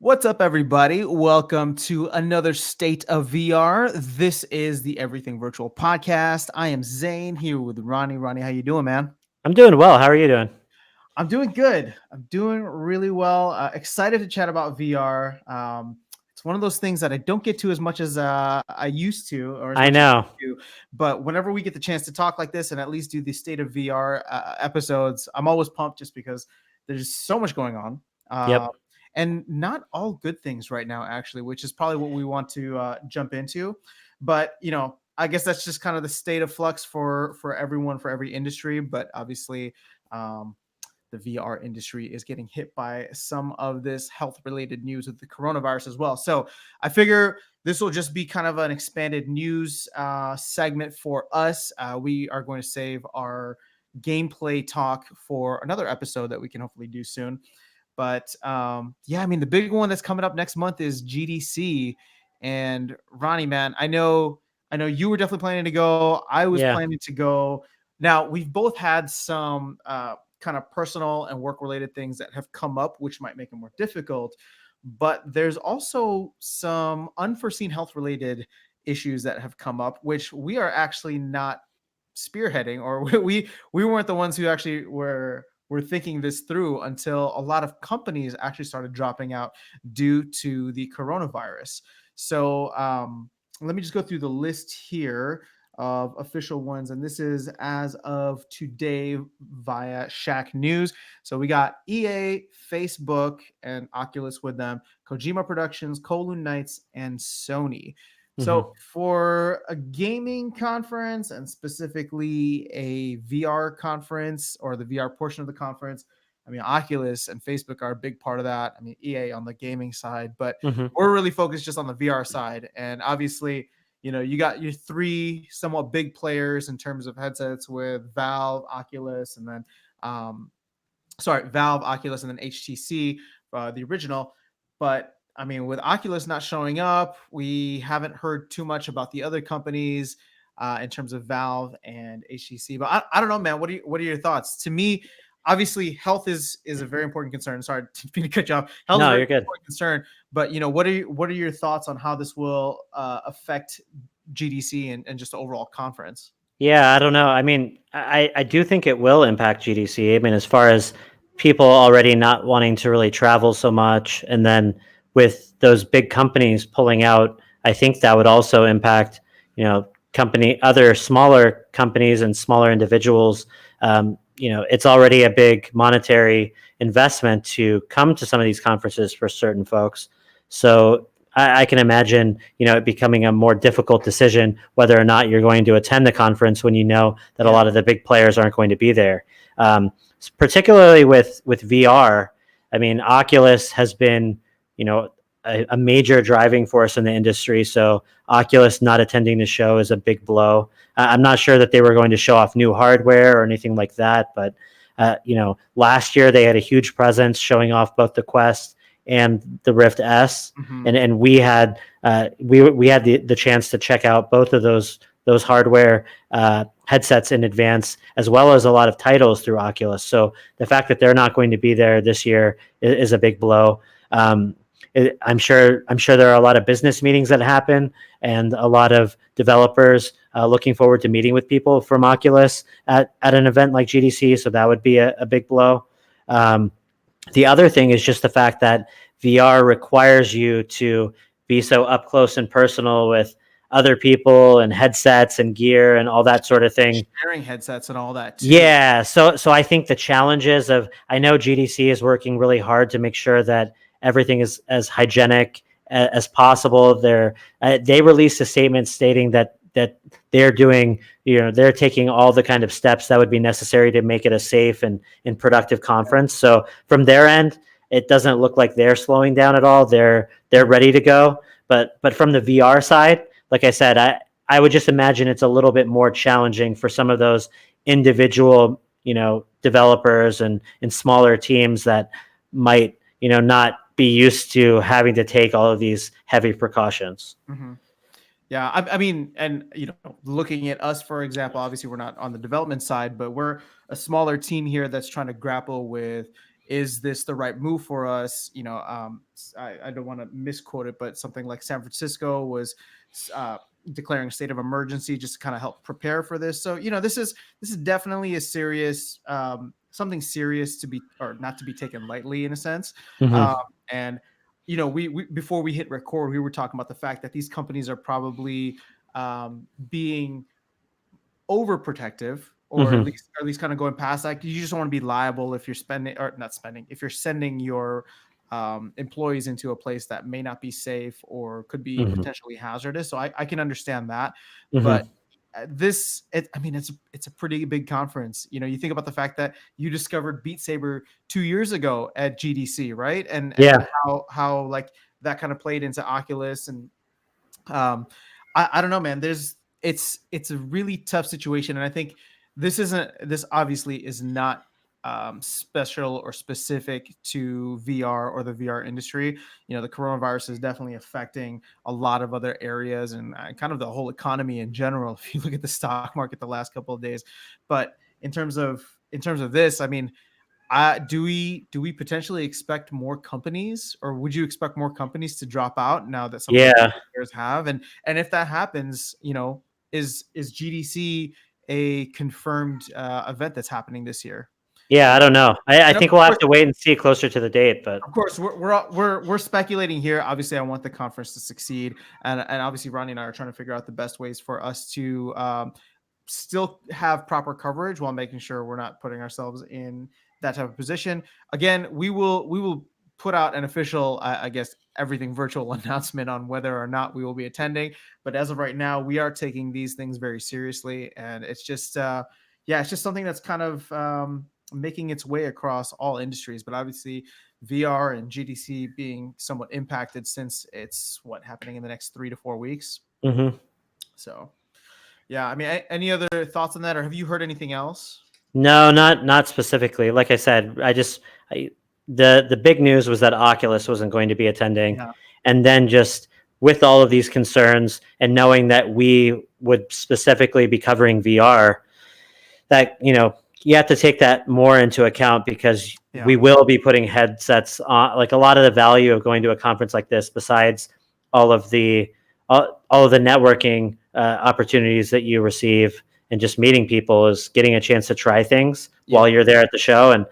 What's up, everybody? Welcome to another State of VR. This is the Everything Virtual podcast. I am Zain here with Ronnie. Ronnie, how you doing, man? I'm doing well. How are you doing? I'm doing good. I'm doing really well. Excited to chat about VR. It's one of those things that I don't get to as much as I used to, or as I much as know. I do. But whenever we get the chance to talk like this and at least do the State of VR episodes, I'm always pumped just because there's so much going on. Uh, Yep. and not all good things right now, actually, which is probably what we want to jump into. But I guess that's just kind of the state of flux for everyone, for every industry. But obviously, um, the VR industry is getting hit by some of this health related news with the coronavirus as well. So I figure this will just be kind of an expanded news segment for us. We are going to save our gameplay talk for another episode that we can hopefully do soon. But yeah, I mean, the big one that's coming up next month is GDC. And Ronnie, man, I know you were definitely planning to go. I was Yeah. planning to go. Now we've both had some kind of personal and work related things that have come up, which might make it more difficult. But there's also some unforeseen health related issues that have come up, which we are actually not spearheading, or we weren't the ones who actually were thinking this through until a lot of companies actually started dropping out due to the coronavirus. So let me just go through the list here of official ones, and this is as of today via Shack News. So we got EA, Facebook, and Oculus with them, Kojima Productions, Kowloon Knights, and Sony. hmm So for a gaming conference and specifically a VR conference or the VR portion of the conference, I mean, Oculus and Facebook are a big part of that. I mean, EA on the gaming side, but hmm we're really focused just on the VR side. And obviously, you got your three somewhat big players in terms of headsets with Valve, Oculus, and then Valve, Oculus, and then HTC, the original. But I mean, with Oculus not showing up, we haven't heard too much about the other companies in terms of Valve and HTC. But I don't know, man. What are your thoughts? To me, obviously, health is a very important concern. Sorry to cut you off. Health is a No, very you're good. important concern. But what are your thoughts on how this will affect GDC and just the overall conference? Yeah, I don't know. I mean, I do think it will impact GDC. I mean, as far as people already not wanting to really travel so much, and then with those big companies pulling out, I think that would also impact, other smaller companies and smaller individuals. It's already a big monetary investment to come to some of these conferences for certain folks. So I can imagine, it becoming a more difficult decision whether or not you're going to attend the conference when you know that a Yeah. lot of the big players aren't going to be there. Particularly with VR, I mean, Oculus has been, a major driving force in the industry. So Oculus not attending the show is a big blow. I'm not sure that they were going to show off new hardware or anything like that, but last year they had a huge presence showing off both the Quest and the Rift S, Hmm. and we had we had the chance to check out both of those hardware headsets in advance, as well as a lot of titles through Oculus. So the fact that they're not going to be there this year is a big blow. I'm sure there are a lot of business meetings that happen, and a lot of developers looking forward to meeting with people from Oculus at an event like GDC. So that would be a big blow. Um, the other thing is just the fact that VR requires you to be so up close and personal with other people and headsets and gear and all that sort of thing. Sharing headsets and all that too. Yeah, so I think the challenges of, I know GDC is working really hard to make sure that everything is as hygienic as possible. They released a statement stating that they're doing, they're taking all the kind of steps that would be necessary to make it a safe and productive conference. So from their end, it doesn't look like they're slowing down at all. They're ready to go. But from the VR side, like I said, I would just imagine it's a little bit more challenging for some of those individual, developers and smaller teams that might, not be used to having to take all of these heavy precautions. Hmm. Yeah, I mean, and looking at us, for example, obviously we're not on the development side, but we're a smaller team here that's trying to grapple with is this the right move for us? I don't want to misquote it, but something like San Francisco was declaring a state of emergency just to kind of help prepare for this. So this is definitely a serious something serious to be, or not to be taken lightly in a sense. Hmm. Um, and we before we hit record, we were talking about the fact that these companies are probably being overprotective, or at Hmm. least kind of going past that. You just don't want to be liable if you're spending, or not spending, if you're sending your employees into a place that may not be safe or could be Hmm. potentially hazardous. So I can understand that, but Hmm. I mean, it's a pretty big conference. You think about the fact that you discovered Beat Saber 2 years ago at GDC, right? And Yeah. how like that kind of played into Oculus. And I don't know, man. It's a really tough situation, and I think this obviously is not special or specific to VR or the VR industry. The coronavirus is definitely affecting a lot of other areas, and kind of the whole economy in general. If you look at the stock market the last couple of days, but in terms of this, I mean, do we potentially expect more companies, or would you expect more companies to drop out now that some of the Yeah. players have? And if that happens, is GDC a confirmed event that's happening this year? Yeah. You I know, don't know. I and of think we'll have course, to wait and see closer to the date, but we're speculating here. Obviously, I want the conference to succeed, and obviously, Ronnie and I are trying to figure out the best ways for us to still have proper coverage while making sure we're not putting ourselves in that type of position. Again, we will put out an official, I guess, everything virtual announcement on whether or not we will be attending. But as of right now, we are taking these things very seriously, and it's just yeah, it's just something that's kind of making its way across all industries. But obviously, VR and GDC being somewhat impacted since it's what happening in the next 3 to 4 weeks. mhm. So yeah, I mean, any other thoughts on that, or have you heard anything else? No, not specifically. Like I said, the big news was that Oculus wasn't going to be attending, Yeah, and then just with all of these concerns and knowing that we would specifically be covering VR, that you have to take that more into account because yeah, we will be putting headsets on. Like a lot of the value of going to a conference like this, besides all of the all of the networking opportunities that you receive and just meeting people, is getting a chance to try things yeah, while you're there at the show. And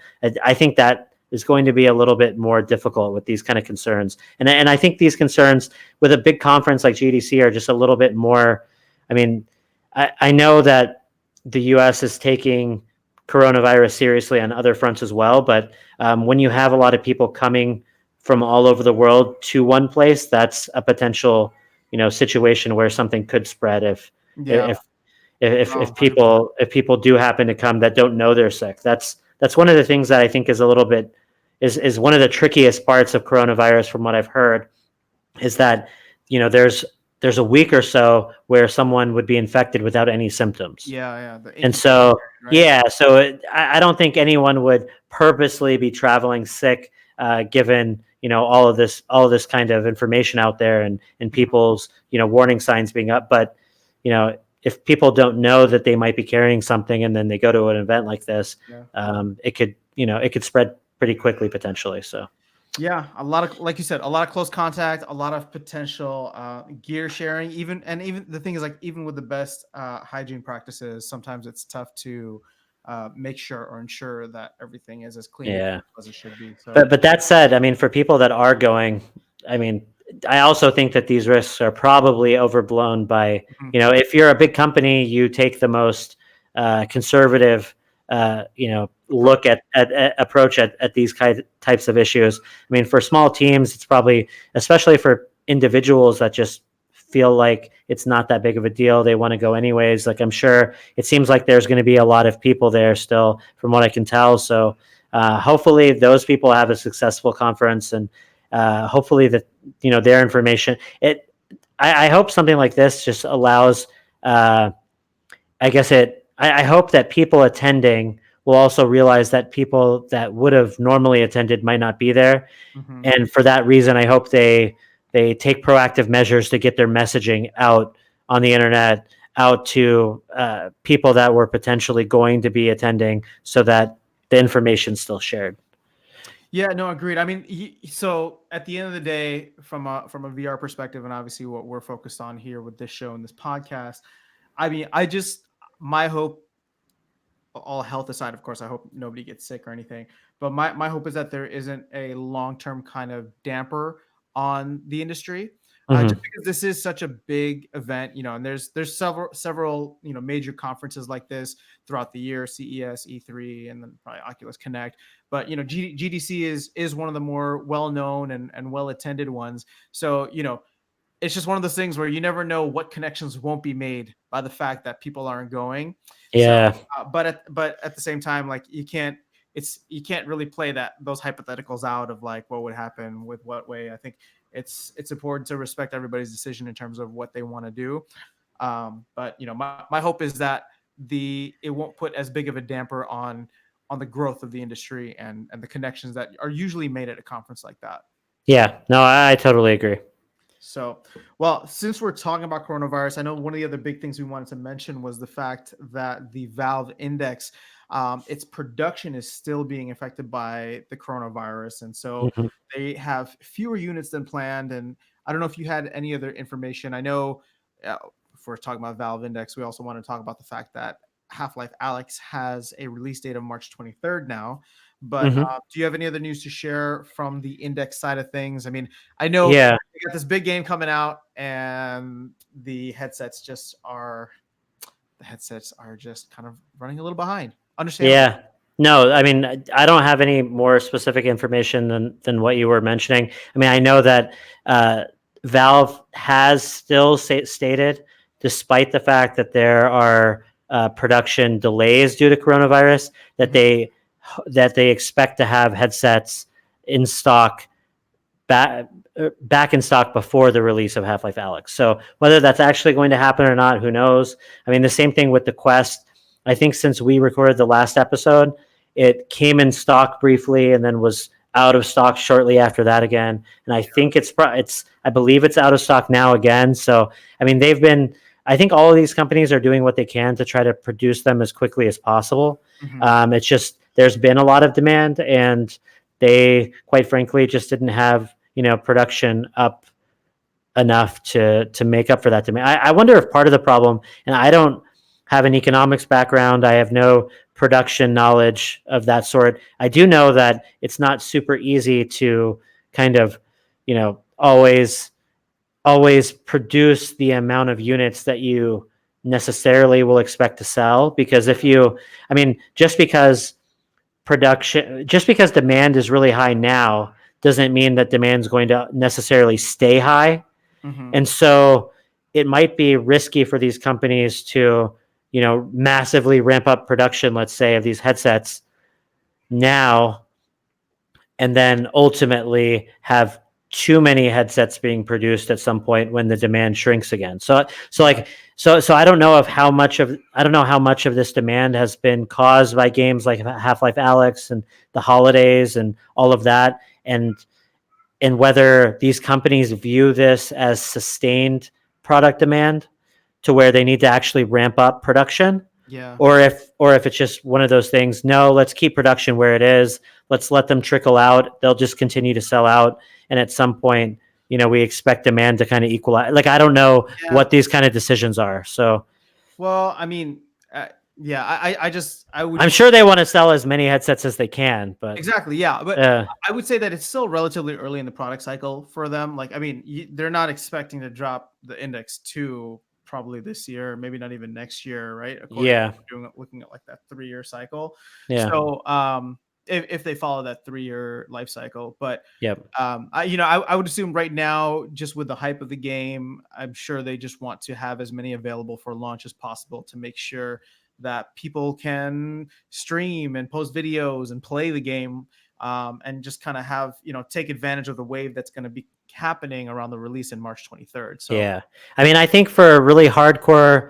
I think that is going to be a little bit more difficult with these kind of concerns. And I think these concerns with a big conference like GDC are just a little bit more. I mean, I know that the U.S. is taking coronavirus seriously on other fronts as well. But when you have a lot of people coming from all over the world to one place, that's a potential, situation where something could spread yeah. if if No, if 100%. people do happen to come that don't know they're sick. That's one of the things that I think is a little bit is one of the trickiest parts of coronavirus, from what I've heard, is that there's a week or so where someone would be infected without any symptoms. Yeah, yeah. The And incubation so, period, right? yeah, so I don't think anyone would purposely be traveling sick, given all of this kind of information out there, and Mhm. people's warning signs being up. But if people don't know that they might be carrying something, and then they go to an event like this, Yeah. it could spread pretty quickly potentially. So Yeah, a lot of, like you said, a lot of close contact, a lot of potential gear sharing. Even the thing is, like, even with the best hygiene practices, sometimes it's tough to make sure or ensure that everything is as clean yeah. as it should be. So But that said, I mean, for people that are going, I mean, I also think that these risks are probably overblown by, mhm, if you're a big company, you take the most conservative, approach. look at approach at these types of issues. I mean, for small teams, it's probably, especially for individuals that just feel like it's not that big of a deal, they want to go anyways. Like, I'm sure it seems like there's going to be a lot of people there still, from what I can tell. So hopefully those people have a successful conference, and hopefully that their information. I hope something like this just allows. I guess I hope that people attending will also realize that people that would have normally attended might not be there, Mhm. and for that reason, I hope they take proactive measures to get their messaging out on the internet, out to people that were potentially going to be attending, so that the information's still shared. Yeah, no, agreed. I mean, so at the end of the day, from a VR perspective, and obviously what we're focused on here with this show and this podcast, I mean, I just my hope, all health aside, of course, I hope nobody gets sick or anything. But my hope is that there isn't a long term kind of damper on the industry, just Hmm. because this is such a big event, and there's several major conferences like this throughout the year: CES, E3, and then probably Oculus Connect. But GDC is one of the more well known and well attended ones. So it's just one of those things where you never know what connections won't be made by the fact that people aren't going. So, Yeah. but at the same time, like you can't really play those hypotheticals out of like what would happen with what way. I think it's important to respect everybody's decision in terms of what they want to do. But my hope is that it won't put as big of a damper on the growth of the industry and the connections that are usually made at a conference like that. Yeah. No, I totally agree. So, well, since we're talking about coronavirus, I know one of the other big things we wanted to mention was the fact that the Valve Index, its production is still being affected by the coronavirus. And so Mhm. they have fewer units than planned. And I don't know if you had any other information. I know if we're talking about Valve Index, we also want to talk about the fact that Half-Life Alyx has a release date of March 23rd now. But Mhm. do you have any other news to share from the Index side of things? I mean, I know Yeah. we got this big game coming out, and the headsets are just kind of running a little behind. Understandable. Yeah. No, I mean, I don't have any more specific information than what you were mentioning. I mean, I know that uh, Valve has still stated, despite the fact that there are production delays due to coronavirus, that Mhm. they expect to have headsets in stock back in stock before the release of Half-Life Alyx. So whether that's actually going to happen or not, who knows? I mean, the same thing with the Quest. I think since we recorded the last episode, it came in stock briefly and then was out of stock shortly after that again. And I think I believe it's out of stock now again. So I mean, I think all of these companies are doing what they can to try to produce them as quickly as possible. Mhm. It's just there's been a lot of demand, and they quite frankly just didn't have production up enough to make up for that demand. I wonder if part of the problem, and I don't have an economics background, I have no production knowledge of that sort. I do know that it's not super easy to kind of, always produce the amount of units that you necessarily will expect to sell. Because I mean, just because demand is really high now doesn't mean that demand is going to necessarily stay high. Mhm. And so it might be risky for these companies to, massively ramp up production, let's say, of these headsets now, and then ultimately have too many headsets being produced at some point when the demand shrinks again. Yeah. So I don't know how much of this demand has been caused by games like Half-Life Alyx and the holidays and all of that, and whether these companies view this as sustained product demand to where they need to actually ramp up production, Yeah. or if it's just one of those things. No, let's keep production where it is. Let's let them trickle out. They'll just continue to sell out, and at some point, we expect demand to kind of equalize. Like, I don't know Yeah. what these kind of decisions are. So Well, I mean, yeah, I would I'm sure they want to sell as many headsets as they can, but exactly, yeah, but uh, I would say that it's still relatively early in the product cycle for them. Like, I mean, they're not expecting to drop the Index 2 probably this year, maybe not even next year, right? According to yeah, looking at like that 3-year cycle. yeah, So, if they follow that 3-year life cycle, but yep, I would assume right now, just with the hype of the game, I'm sure they just want to have as many available for launch as possible to make sure that people can stream and post videos and play the game, and just kind of have take advantage of the wave that's going to be happening around the release in March 23rd. So yeah. I mean, I think for really hardcore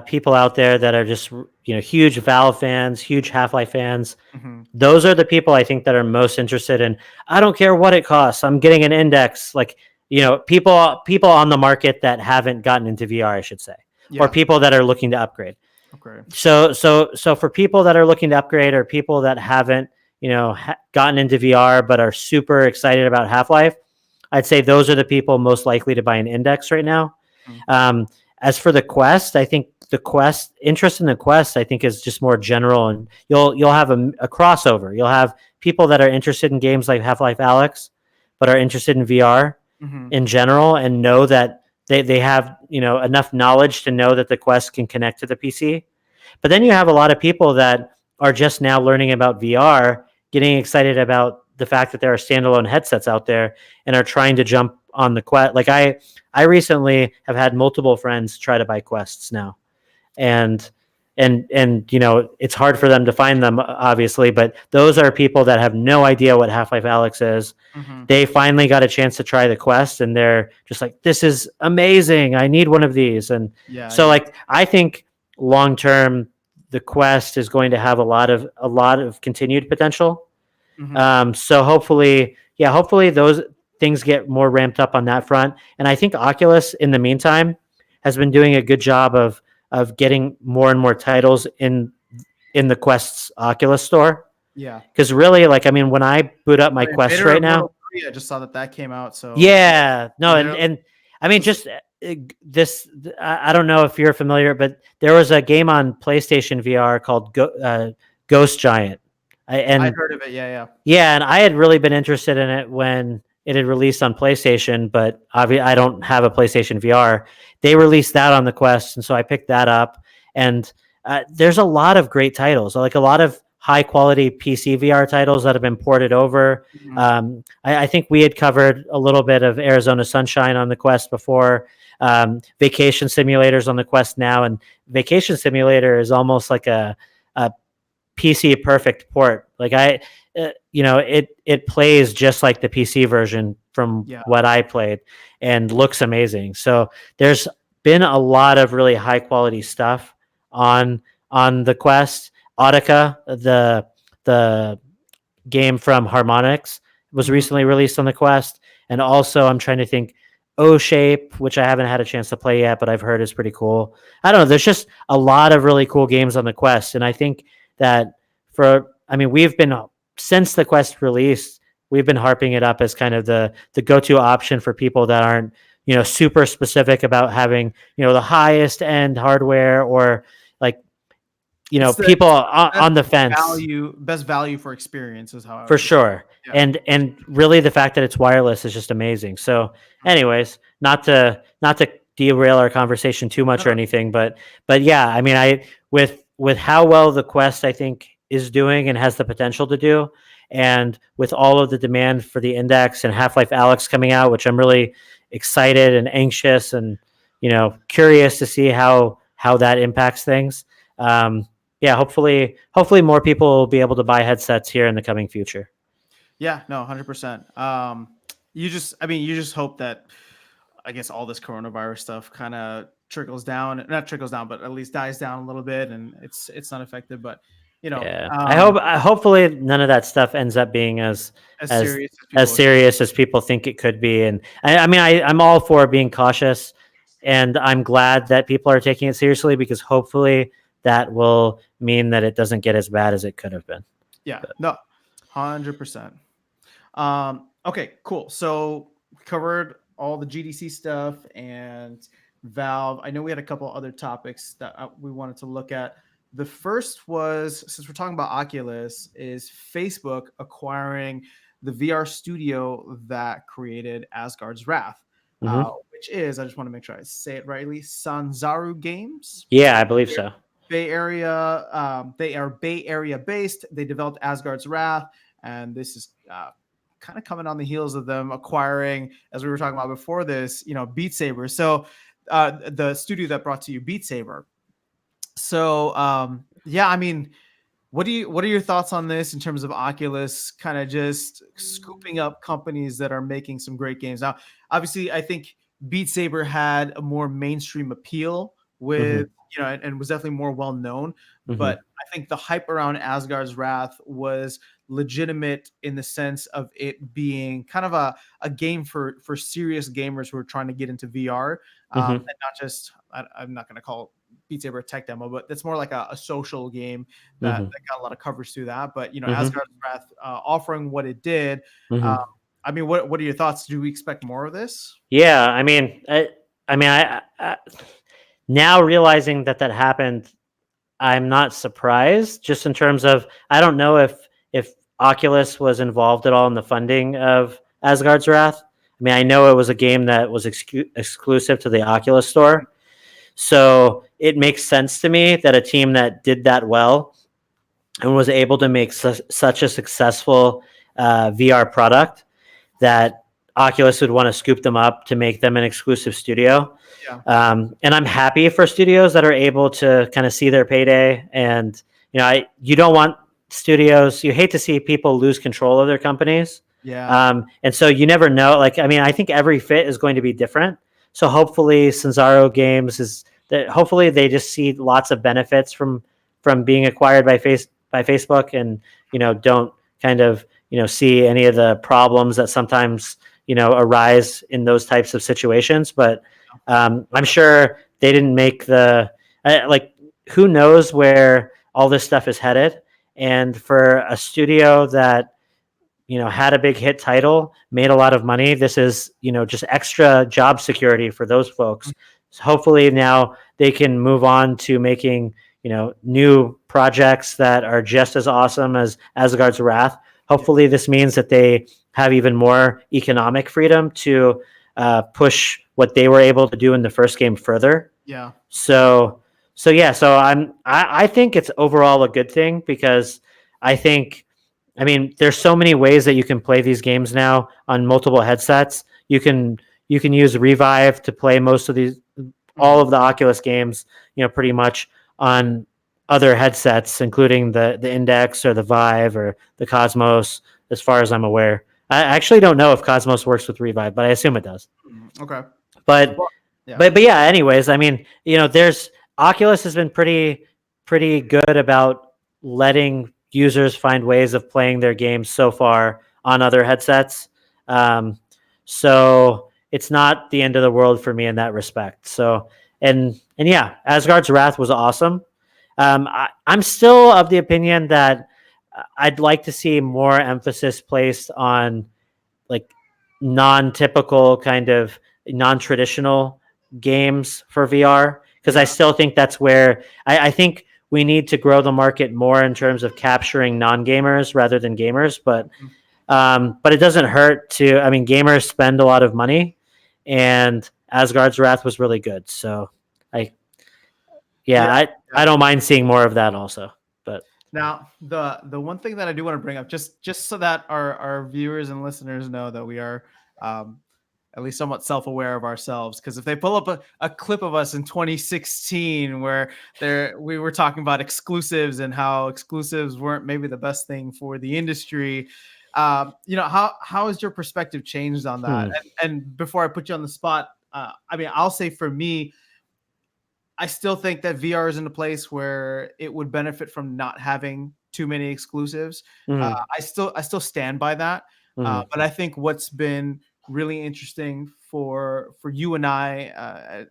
people out there that are just huge Valve fans, huge Half-Life fans, mhm. those are the people I think that are most interested in. I don't care what it costs. I'm getting an Index. Like, people on the market that haven't gotten into VR, I should say, or Yeah. people that are looking to upgrade. Okay. So for people that are looking to upgrade, or people that haven't gotten into VR but are super excited about Half-Life, I'd say those are the people most likely to buy an Index right now. Um, as for the Quest, I think interest in the Quest, I think, is just more general, and you'll have a crossover. You'll have people that are interested in games like Half-Life Alyx, but are interested in VR in general, and know that they have enough knowledge to know that the Quest can connect to the PC. But then you have a lot of people that are just now learning about VR, getting excited about the fact that there are standalone headsets out there, and are trying to jump on the Quest. Like I recently have had multiple friends try to buy Quests now, and it's hard for them to find them, obviously, but those are people that have no idea what Half-Life Alyx is. They finally got a chance to try the Quest, and they're just like, this is amazing, I need one of these. And like, I think long term the Quest is going to have a lot of continued potential. So hopefully those things get more ramped up on that front. And I think Oculus, in the meantime, has been doing a good job of getting more and more titles in the Quest's Oculus store. Yeah. Because really, like, I mean, when I boot up my Quest right now, I just saw that came out. So yeah, no, and I mean, just this. I don't know if you're familiar, but there was a game on PlayStation VR called Ghost Giant. I heard of it. Yeah. Yeah, and I had really been interested in it when it had released on PlayStation, but obviously I don't have a PlayStation VR. They released that on the Quest, and so I picked that up. And there's a lot of great titles, like a lot of high quality PC VR titles that have been ported over. I think we had covered a little bit of Arizona Sunshine on the Quest before. Vacation Simulators on the Quest now, and Vacation Simulator is almost like a PC perfect port. Like it plays just like the PC version from what I played, and looks amazing. So there's been a lot of really high quality stuff on the Quest. Audica, the game from Harmonix, was recently released on the Quest, and also I'm trying to think, O-Shape, which I haven't had a chance to play yet, but I've heard is pretty cool. I don't know. There's just a lot of really cool games on the Quest, and I think that we've been, since the Quest released, we've been harping it up as kind of the go-to option for people that aren't super specific about having the highest end hardware, or like people on the fence. Best value for experience is how I for sure. Yeah. And really the fact that it's wireless is just amazing. So anyways, not to derail our conversation too much or anything, but yeah, I mean, with how well the Quest, I think, is doing and has the potential to do, and with all of the demand for the Index and Half-Life Alyx coming out, which I'm really excited and anxious and curious to see how that impacts things. Yeah, hopefully more people will be able to buy headsets here in the coming future. Yeah, no, 100%. You just hope that, I guess, all this coronavirus stuff kind of not trickles down, but at least dies down a little bit, and it's not affected. But hopefully none of that stuff ends up being as serious as people think it could be. And I'm all for being cautious, and I'm glad that people are taking it seriously, because hopefully that will mean that it doesn't get as bad as it could have been. Yeah, no, 100%. Okay, cool. So we covered all the GDC stuff and Valve. I know we had a couple other topics that we wanted to look at. The first was, since we're talking about Oculus, is Facebook acquiring the VR studio that created Asgard's Wrath, which is, I just want to make sure I say it rightly, Sanzaru Games. Yeah, I believe so. Bay Area. They are Bay Area based. They developed Asgard's Wrath, and this is kind of coming on the heels of them acquiring, as we were talking about before this, Beat Saber. So the studio that brought to you Beat Saber. So yeah, I mean, what are your thoughts on this in terms of Oculus kind of just scooping up companies that are making some great games? Now, obviously, I think Beat Saber had a more mainstream appeal with and was definitely more well known. But I think the hype around Asgard's Wrath was legitimate in the sense of it being kind of a game for serious gamers who are trying to get into VR, and not just, I'm not going to call Beat Saber tech demo, but that's more like a social game Mm-hmm. that got a lot of coverage through that. But Mm-hmm. Asgard's Wrath offering what it did. Uh, Mm-hmm. I mean, what are your thoughts? Do we expect more of this? Yeah, I now realizing that that happened, I'm not surprised. Just in terms of, I don't know if Oculus was involved at all in the funding of Asgard's Wrath. I mean, I know it was a game that was exclusive to the Oculus store, so it makes sense to me that a team that did that well and was able to make such a successful VR product, that Oculus would want to scoop them up to make them an exclusive studio. Yeah, And I'm happy for studios that are able to kind of see their payday. And you don't want studios. You hate to see people lose control of their companies. yeah, And so you never know. Like, I mean, I think every fit is going to be different. So hopefully, Sanzaru Games is that. Hopefully, they just see lots of benefits from being acquired by Facebook, and don't kind of see any of the problems that sometimes arise in those types of situations. But I'm sure they didn't make like, who knows where all this stuff is headed. And for a studio that had a big hit title, made a lot of money, this is just extra job security for those folks. So hopefully now they can move on to making new projects that are just as awesome as Asgard's Wrath. Hopefully this means that they have even more economic freedom to push what they were able to do in the first game further. yeah, So I think it's overall a good thing, because I think, I mean, there's so many ways that you can play these games now on multiple headsets. You can use Revive to play all of the Oculus games, pretty much on other headsets, including the Index or the Vive or the Cosmos, as far as I'm aware. I actually don't know if Cosmos works with Revive, but I assume it does. Okay. But Well, yeah, but yeah. Anyways, I mean, there's Oculus has been pretty good about letting users find ways of playing their games so far on other headsets. Um, so it's not the end of the world for me in that respect. So and yeah, Asgard's Wrath was awesome. I'm still of the opinion that I'd like to see more emphasis placed on, like, non-typical, kind of non-traditional games for VR, because I yeah, still think that's where I think we need to grow the market more in terms of capturing non-gamers rather than gamers. But it doesn't hurt to. I mean, gamers spend a lot of money, and Asgard's Wrath was really good. So I yeah, yeah, I yeah. don't mind seeing more of that also. But Now, the one thing that I do want to bring up, just so that our viewers and listeners know that we are um, at least somewhat self-aware of ourselves, because if they pull up a clip of us in 2016 where we were talking about exclusives and how exclusives weren't maybe the best thing for the industry, how has your perspective changed on that? And before I put you on the spot, I mean, I'll say for me, I still think that VR is in a place where it would benefit from not having too many exclusives. mhm, I still stand by that. mhm, But I think what's been really interesting for you and I,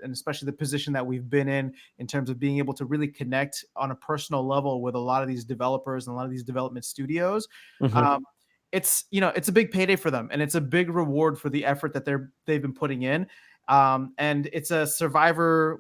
and especially the position that we've been in terms of being able to really connect on a personal level with a lot of these developers and a lot of these development studios. mhm, Um, it's a big payday for them, and it's a big reward for the effort that they've been putting in. And it's a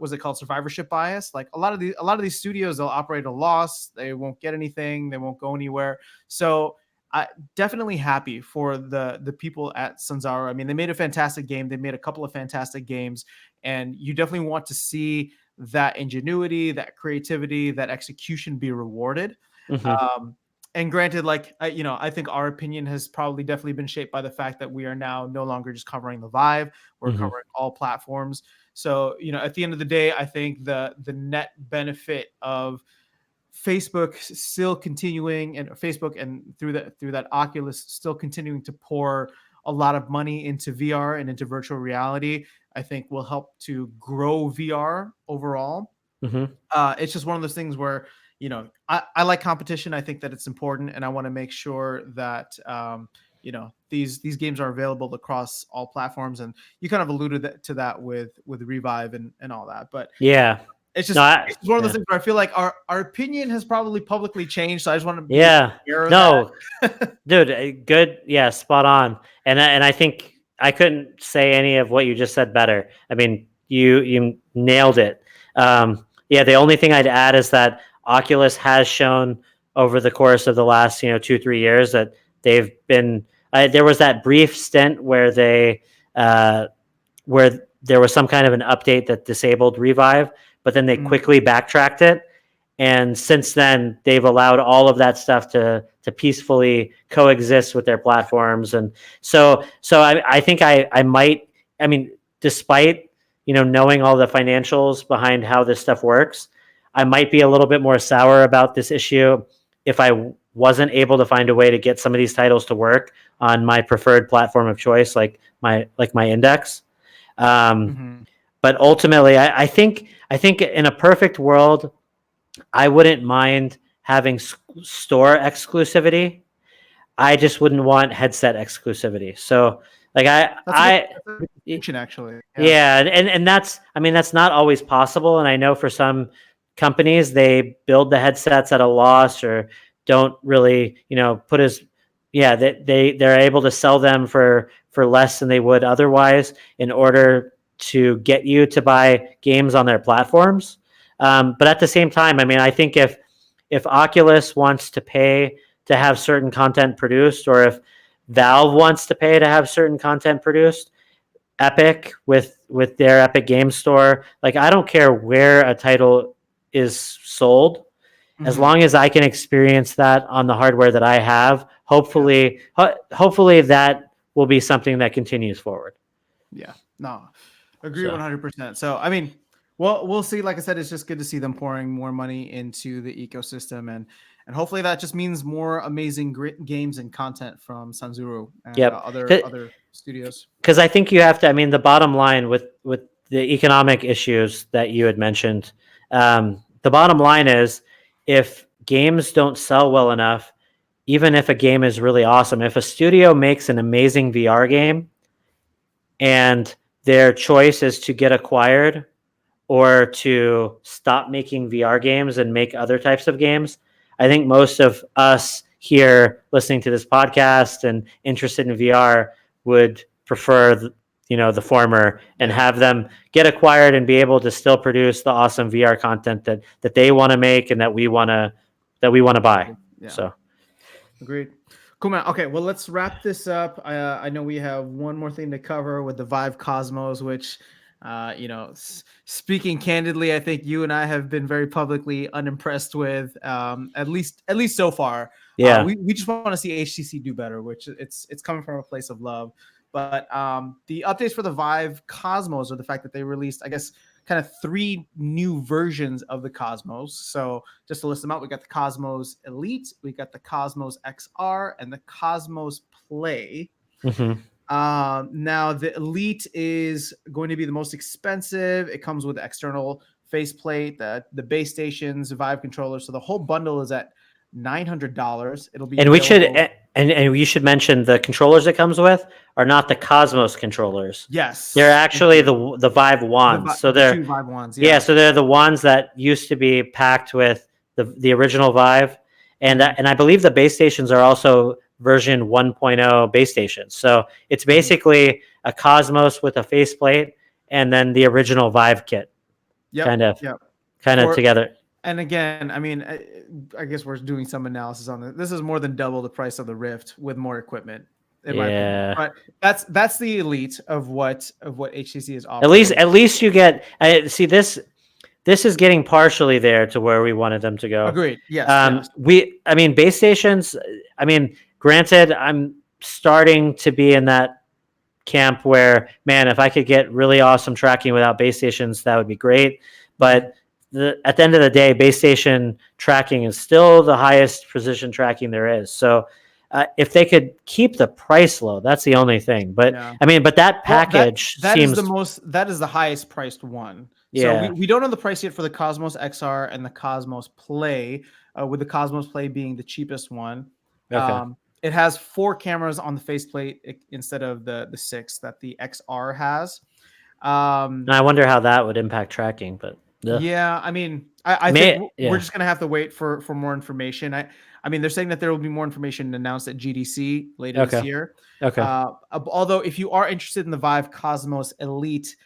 was it called survivorship bias? Like a lot of these studios, they'll operate a loss, they won't get anything, they won't go anywhere. So I definitely happy for the people at Sanzaru. I mean, they made a fantastic game, they made a couple of fantastic games, and you definitely want to see that ingenuity, that creativity, that execution be rewarded. mhm, um, and granted, like I think our opinion has probably definitely been shaped by the fact that we are now no longer just covering the Vive, we're mhm, covering all platforms. So at the end of the day, I think the net benefit of Facebook still continuing, and Facebook, and through that Oculus still continuing to pour a lot of money into VR and into virtual reality, I think will help to grow VR overall. mhm. It's just one of those things where I like competition. I think that it's important, and I want to make sure that these games are available across all platforms. And you kind of alluded to that with Revive and all that. But Yeah. it's just No, it's one of those things where I feel like our opinion has probably publicly changed. So I just want to be aware of no, that. dude, good, yeah, spot on. And I think I couldn't say any of what you just said better. I mean, you nailed it. Yeah, the only thing I'd add is that Oculus has shown over the course of the last 2-3 years that they've been. There was that brief stint where where there was some kind of an update that disabled Revive, but then they quickly backtracked it. And since then, they've allowed all of that stuff to peacefully coexist with their platforms. And so I think I might. I mean, despite knowing all the financials behind how this stuff works, I might be a little bit more sour about this issue if I wasn't able to find a way to get some of these titles to work on my preferred platform of choice, like my Index. But ultimately, I think in a perfect world, I wouldn't mind having store exclusivity. I just wouldn't want headset exclusivity. So like That's a good distinction, actually. yeah, and that's, I mean, that's not always possible. And I know for some companies, they build the headsets at a loss or don't really, put they're able to sell them for less than they would otherwise in order to get you to buy games on their platforms. But at the same time, I mean, I think if Oculus wants to pay to have certain content produced, or if Valve wants to pay to have certain content produced, Epic with their Epic Game Store, like, I don't care where a title is sold, as long as I can experience that on the hardware that I have. Hopefully that will be something that continues forward. Yeah, no, agree 100%. So I mean, well, we'll see. Like I said, it's just good to see them pouring more money into the ecosystem, and hopefully that just means more amazing games and content from Sanzaru and other studios. Because I think you have to. I mean, the bottom line with the economic issues that you had mentioned, the bottom line is, if games don't sell well enough, even if a game is really awesome, if a studio makes an amazing VR game and their choice is to get acquired or to stop making VR games and make other types of games, I think most of us here listening to this podcast and interested in VR would prefer the former, and have them get acquired and be able to still produce the awesome VR content that they want to make and that we want to buy. Yeah. So agreed. Cool, man. Okay, well, let's wrap this up. I know we have one more thing to cover with the Vive Cosmos, which, speaking candidly, I think you and I have been very publicly unimpressed with, at least so far. Yeah, we just want to see HTC do better, which it's coming from a place of love. But the updates for the Vive Cosmos are the fact that they released, I guess, kind of 3 new versions of the Cosmos. So just to list them out, we got the Cosmos Elite, we got the Cosmos XR, and the Cosmos Play. Now the Elite is going to be the most expensive. It comes with external faceplate, the base stations, Vive controller. So the whole bundle is at $900. It'll be, and we should mention the controllers it comes with are not the Cosmos controllers. Yes, they're actually the Vive wands. So they're 2 Vive wands. Yeah, so they're the wands that used to be packed with the original Vive, and I believe the base stations are also version 1.0 base stations. So it's basically a Cosmos with a faceplate and then the original Vive kit, kind of together. And again, I mean, I guess we're doing some analysis on this. This is more than double the price of the Rift with more equipment, in my opinion. But that's the Elite of what HTC is offering. At least you get see this. This is getting partially there to where we wanted them to go. Agreed. Yes. I mean, base stations. I mean, granted, I'm starting to be in that camp where, man, if I could get really awesome tracking without base stations, that would be great. But at the end of the day, base station tracking is still the highest precision tracking there is. So if they could keep the price low, that's the only thing. But I mean, but that package seems that is the highest priced one. Yeah. So we don't know the price yet for the Cosmos XR and the Cosmos Play, with the Cosmos Play being the cheapest one. Okay. It has 4 cameras on the faceplate instead of the 6 that the XR has. I wonder how that would impact tracking, but Ugh. Yeah, I mean, I think we're Yeah. just gonna have to wait for more information. I mean, they're saying that there will be more information announced at GDC later this Okay. year. Okay. Although, if you are interested in the Vive Cosmos Elite,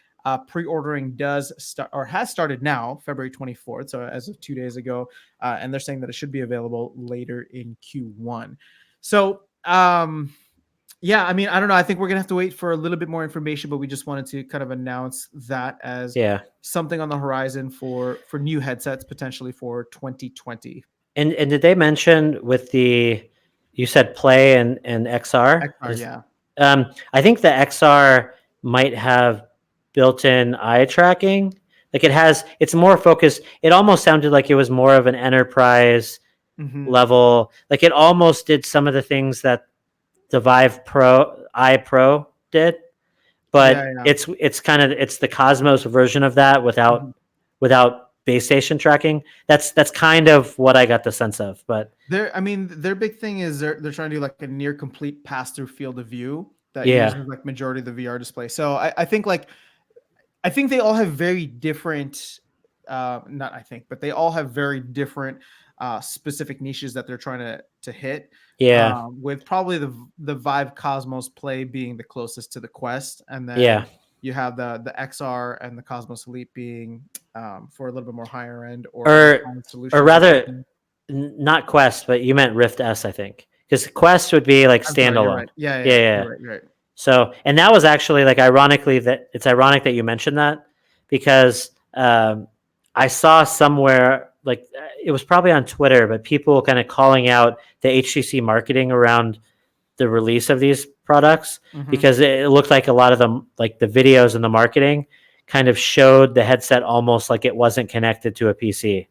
pre-ordering does start or has started now, February 24th, so as of 2 days ago, and they're saying that it should be available later in Q1. So, yeah, I mean, I don't know. I think we're gonna have to wait for a little bit more information, but we just wanted to kind of announce that as Yeah. something on the horizon for new headsets potentially for 2020. And did they mention with you said Play and XR? XR, yeah. I think the XR might have built-in eye tracking. Like it's more focused. It almost sounded like it was more of an enterprise Mhm. level. Like it almost did some of the things that the Vive Pro Pro did, Yeah, but yeah. it's the Cosmos version of that Mhm. without base station tracking. That's kind of what I got the sense of. But I mean, their big thing is they're trying to do like a near complete pass-through field of view that yeah, uses like majority of the VR display. So I think I think they all have very different not I think, but they all have very different specific niches that they're trying to hit. yeah, With probably the Vive Cosmos Play being the closest to the Quest, and yeah. then you have the XR and the Cosmos Elite being for a little bit more higher end or Or end or solutions. rather, not Quest, but you meant Rift S, I think, because Quest would be like I'm sorry, you're standalone. right. Yeah, Yeah, yeah, yeah. you're right. You're right. So, and that was actually like ironically that it's ironic that you mentioned that because I saw somewhere like it was probably on Twitter, but people kind of calling out the HTC marketing around the release of these products Mm-hmm. because it looked like a lot of them, like the videos and the marketing, kind of showed the headset almost like it wasn't connected to a PC,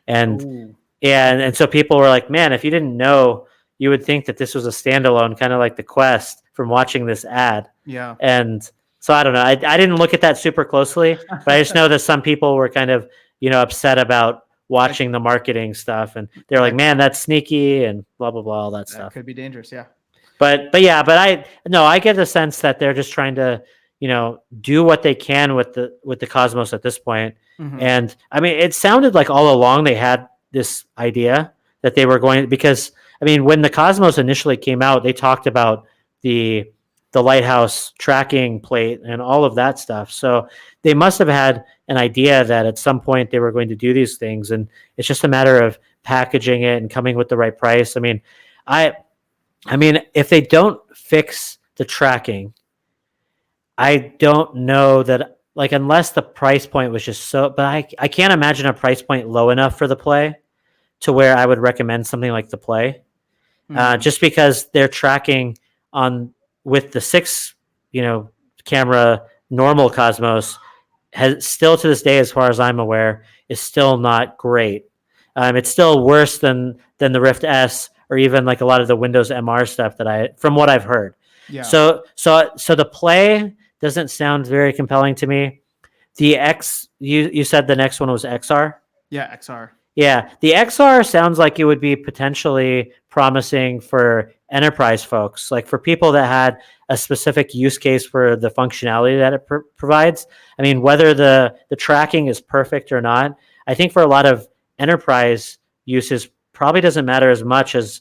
and Oh, yeah, and so people were like, "Man, if you didn't know, you would think that this was a standalone, kind of like the Quest from watching this ad." yeah. And so I don't know. I didn't look at that super closely, but I just know that some people were kind of upset about That, watching the marketing stuff, and they're like, that "Man, that's sneaky," and blah blah blah, all that that stuff. could be dangerous. Yeah. But yeah, but I get the sense that they're just trying to do what they can with the Cosmos at this point. Mm-hmm. And I mean, it sounded like all along they had this idea that they were going, because I mean, when the Cosmos initially came out, they talked about the lighthouse tracking plate and all of that stuff. So they must have had an idea that at some point they were going to do these things, and it's just a matter of packaging it and coming with the right price. I mean, I I mean, if they don't fix the tracking, I don't know that, like, unless the price point was just so, but I can't imagine a price point low enough for the Play to where I would recommend something like the Play, Mm-hmm. just because they're tracking on with the six, camera normal Cosmos has still to this day, as far as I'm aware, is still not great. It's still worse than the Rift S or even like a lot of the Windows MR stuff from what I've heard. Yeah. So the Play doesn't sound very compelling to me. The X, you said the next one was XR. Yeah. XR. Yeah, the XR sounds like it would be potentially promising for enterprise folks, like for people that had a specific use case for the functionality that it provides. I mean, whether the tracking is perfect or not, I think for a lot of enterprise uses probably doesn't matter as much as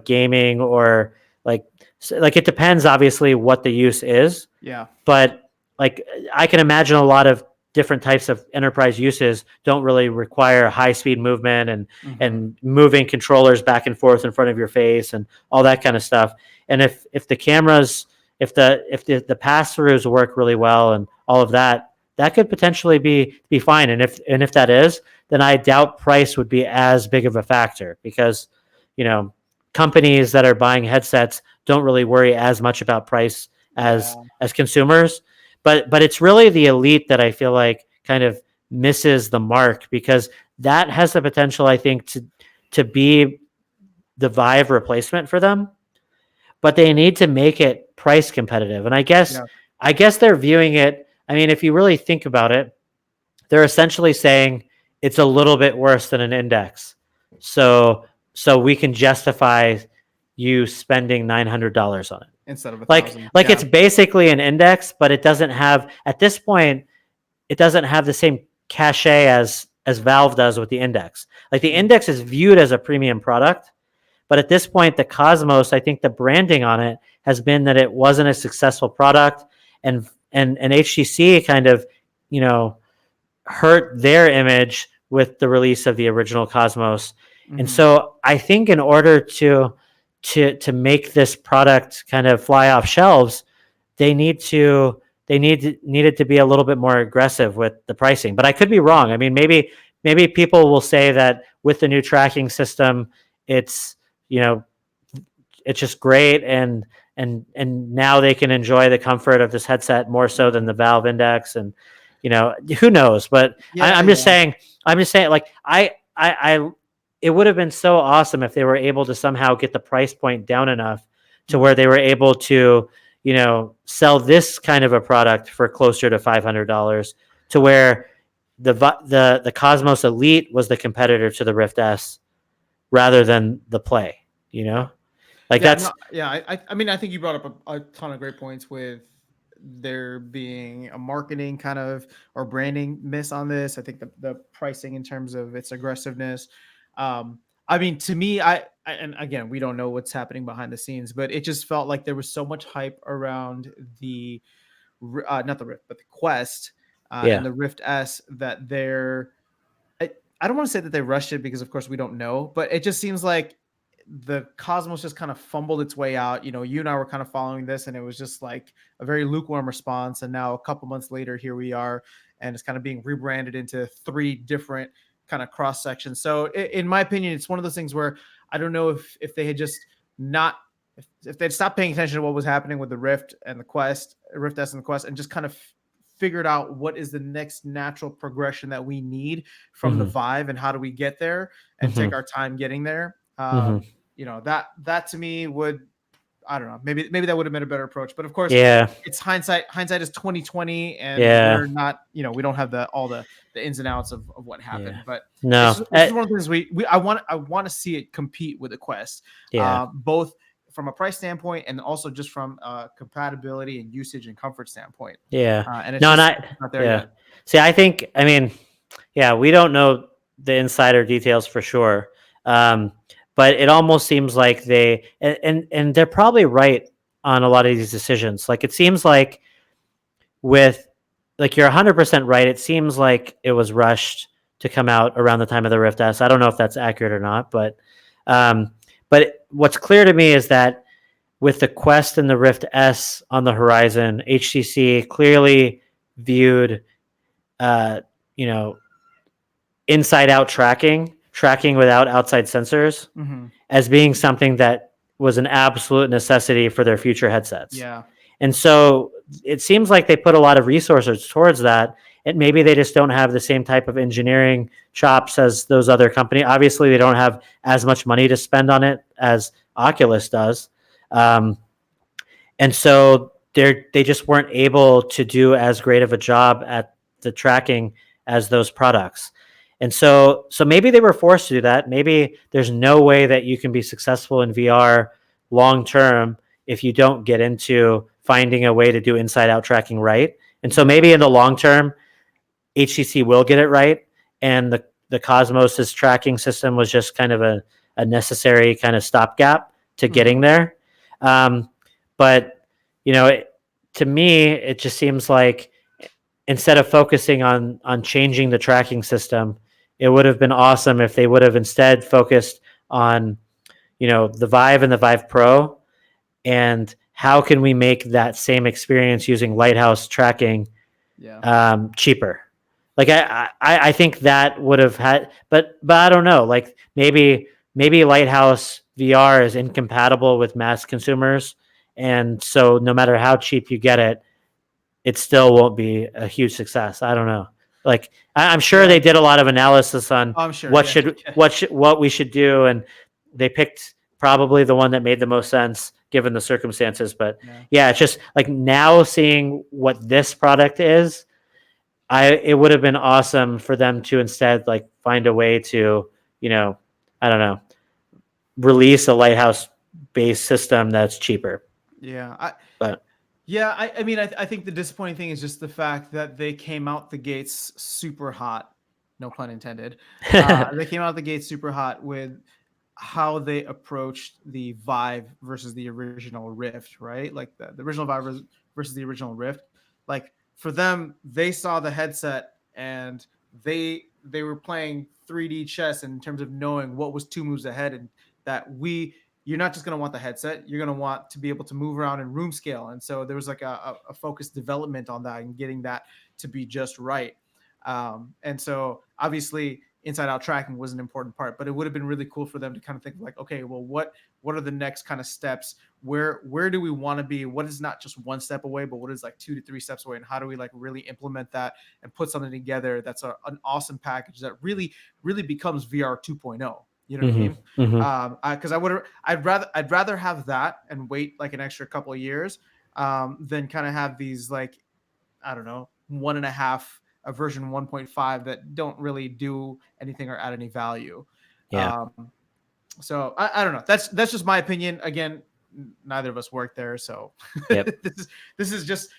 gaming or like it depends obviously what the use is, Yeah. but like I can imagine a lot of different types of enterprise uses don't really require high speed movement and Mm-hmm. and moving controllers back and forth in front of your face and all that kind of stuff. And if the cameras, if the pass throughs work really well and all of that, that could potentially be fine. And if that is, then I doubt price would be as big of a factor because you know companies that are buying headsets don't really worry as much about price Yeah. as consumers. But it's really the Elite that I feel like kind of misses the mark, because that has the potential, I think, to be the Vive replacement for them. But they need to make it price competitive. And Yeah. I guess they're viewing it. I mean, if you really think about it, they're essentially saying it's a little bit worse than an index. So we can justify you spending $900 on it. Instead of a Like thousand. it's basically an index, but it doesn't have, at this point, it doesn't have the same cachet as Valve does with the Index. Like the Index is viewed as a premium product, but at this point, the Cosmos, I think the branding on it has been that it wasn't a successful product, and HTC kind of, you know, hurt their image with the release of the original Cosmos. And so I think in order to make this product kind of fly off shelves, they needed to be a little bit more aggressive with the pricing. But I could be wrong. I mean, maybe people will say that with the new tracking system, it's, you know, it's just great, and now they can enjoy the comfort of this headset more so than the Valve Index, and you know, who knows? But I'm just saying, like I it would have been so awesome if they were able to somehow get the price point down enough to where they were able to, you know, sell this kind of a product for closer to $500, to where the Cosmos Elite was the competitor to the Rift S rather than the Play, you know? Like I mean, I think you brought up a ton of great points with there being a marketing kind of or branding miss on this. I think the pricing in terms of its aggressiveness. I mean, to me, and again, we don't know what's happening behind the scenes, but it just felt like there was so much hype around the not the Rift, but the Quest and the Rift S that I don't want to say that they rushed it, because of course we don't know, but it just seems like the Cosmos just kind of fumbled its way out. You know, you and I were kind of following this, and it was just like a very lukewarm response. And now a couple months later, here we are, and it's kind of being rebranded into 3 different kind of cross sections. So in my opinion, it's one of those things where I don't know if they had just not, if they'd stopped paying attention to what was happening with the Rift and the Quest, Rift S and the Quest, and just kind of figured out what is the next natural progression that we need from the Vive, and how do we get there, and take our time getting there. You know, that to me would, I don't know, maybe that would have been a better approach. But of course, it's hindsight. Hindsight is 2020, and we're not, you know, we don't have all the ins and outs of what happened. But no, it's one of the things I want to see it compete with the Quest, both from a price standpoint and also just from compatibility and usage and comfort standpoint. And it's not there yet. See, I think, I mean, we don't know the insider details for sure. But it almost seems like they, and they're probably right on a lot of these decisions. Like, it seems like with, like, you're 100% right. It seems like it was rushed to come out around the time of the Rift S. I don't know if that's accurate or not, but what's clear to me is that with the Quest and the Rift S on the horizon, HTC clearly viewed, you know, inside out tracking without outside sensors as being something that was an absolute necessity for their future headsets. And so it seems like they put a lot of resources towards that, and maybe they just don't have the same type of engineering chops as those other companies. Obviously, they don't have as much money to spend on it as Oculus does. And so they just weren't able to do as great of a job at the tracking as those products. And so maybe they were forced to do that. Maybe there's no way that you can be successful in VR long term if you don't get into finding a way to do inside out tracking right. And so maybe in the long term, HTC will get it right, and the Cosmos's tracking system was just kind of a necessary kind of stopgap to getting there. But you know, to me, it just seems like instead of focusing on changing the tracking system, it would have been awesome if they would have instead focused on, you know, the Vive and the Vive Pro, and how can we make that same experience using Lighthouse tracking cheaper. Like I think that would have had, but I don't know. Like maybe Lighthouse VR is incompatible with mass consumers, and so no matter how cheap you get it, it still won't be a huge success. I don't know. Like I'm sure they did a lot of analysis on what we should do, and they picked probably the one that made the most sense given the circumstances. But it's just like now seeing what this product is, it would have been awesome for them to instead like find a way to, you know, I don't know, release a Lighthouse based system that's cheaper. Yeah. Yeah, I mean, I think the disappointing thing is just the fact that they came out the gates super hot. No pun intended. They came out the gates super hot with how they approached the Vive versus the original Rift, right? Like the original Vive versus the original Rift. Like for them, they saw the headset and they were playing 3D chess in terms of knowing what was two moves ahead, and that you're not just going to want the headset, you're going to want to be able to move around in room scale. And so there was like a focused development on that and getting that to be just right. And so obviously inside out tracking was an important part, but it would have been really cool for them to kind of think like, okay, well, what are the next kind of steps? Where do we want to be? What is not just one step away, but what is like 2 to 3 steps away? And how do we like really implement that and put something together that's an awesome package that really becomes VR 2.0? You know what I mean? Because I'd rather have that and wait like an extra couple of years than kind of have these like, I don't know, 1.5 a version 1.5 that don't really do anything or add any value. Yeah. So I don't know. That's just my opinion. Again, neither of us work there, so Yep. this is just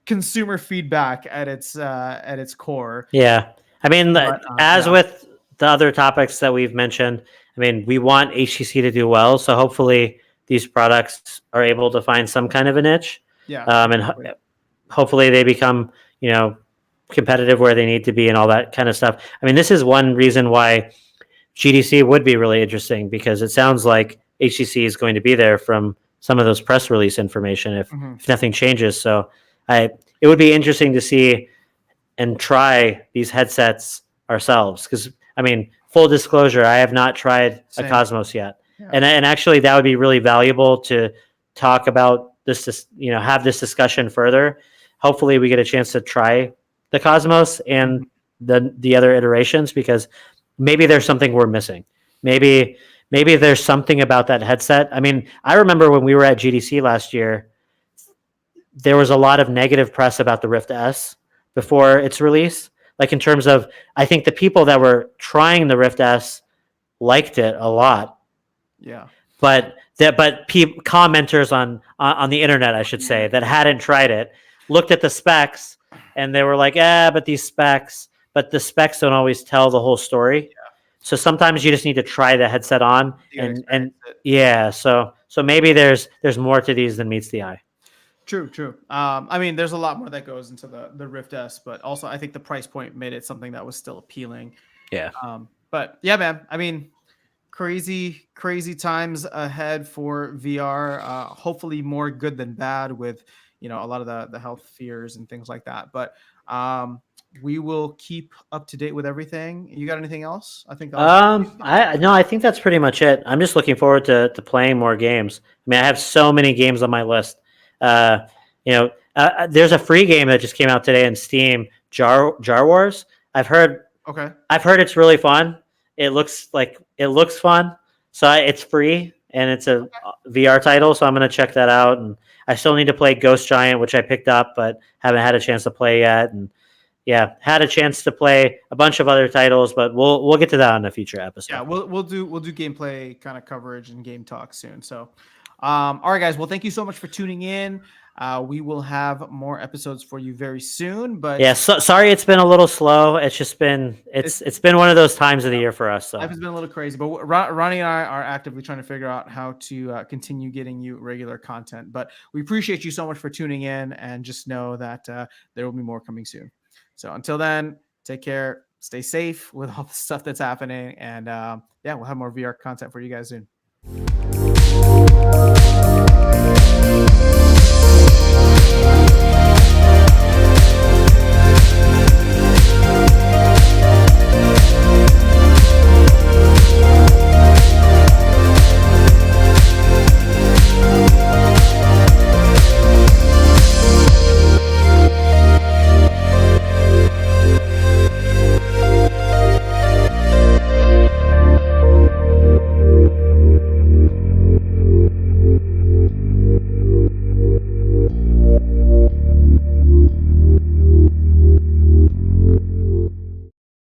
consumer feedback at its core. Yeah. I mean, But as yeah, with the other topics that we've mentioned, I mean, we want HTC to do well. So hopefully these products are able to find some kind of a niche. yeah, And hopefully they become, competitive where they need to be and all that kind of stuff. I mean, this is one reason why GDC would be really interesting, because it sounds like HTC is going to be there from some of those press release information if nothing changes. So it would be interesting to see and try these headsets ourselves. Because, I mean, full disclosure, I have not tried a Cosmos yet. Yeah. And actually that would be really valuable to talk about this, have this discussion further. Hopefully we get a chance to try the Cosmos and the other iterations, because maybe there's something we're missing. Maybe there's something about that headset. I mean, I remember when we were at GDC last year, there was a lot of negative press about the Rift S before its release. Like in terms of, I think the people that were trying the Rift S liked it a lot. Yeah. But commenters on the internet, I should say, that hadn't tried it, looked at the specs and they were like, but the specs don't always tell the whole story. Yeah. So sometimes you just need to try the headset on and yeah. So maybe there's more to these than meets the eye. True. I mean, there's a lot more that goes into the Rift S, but also I think the price point made it something that was still appealing. Yeah. But yeah, man, I mean, crazy times ahead for VR. Hopefully more good than bad with, a lot of the health fears and things like that. But we will keep up to date with everything. You got anything else? I think I think that's pretty much it. I'm just looking forward to playing more games. I mean, I have so many games on my list. There's a free game that just came out today in Steam, Jar Wars. I've heard it's really fun. It looks fun. So it's free and it's a VR title. So I'm going to check that out. And I still need to play Ghost Giant, which I picked up, but haven't had a chance to play yet. And yeah, had a chance to play a bunch of other titles, but we'll get to that on a future episode. Yeah, we'll do gameplay kind of coverage and game talk soon. So, all right, guys. Well, thank you so much for tuning in. We will have more episodes for you very soon. But yeah, sorry it's been a little slow. It's just been it's been one of those times of the year for us. So life has been a little crazy, but Ronnie and I are actively trying to figure out how to continue getting you regular content. But we appreciate you so much for tuning in, and just know that there will be more coming soon. So until then, take care, stay safe with all the stuff that's happening, and yeah, we'll have more VR content for you guys soon.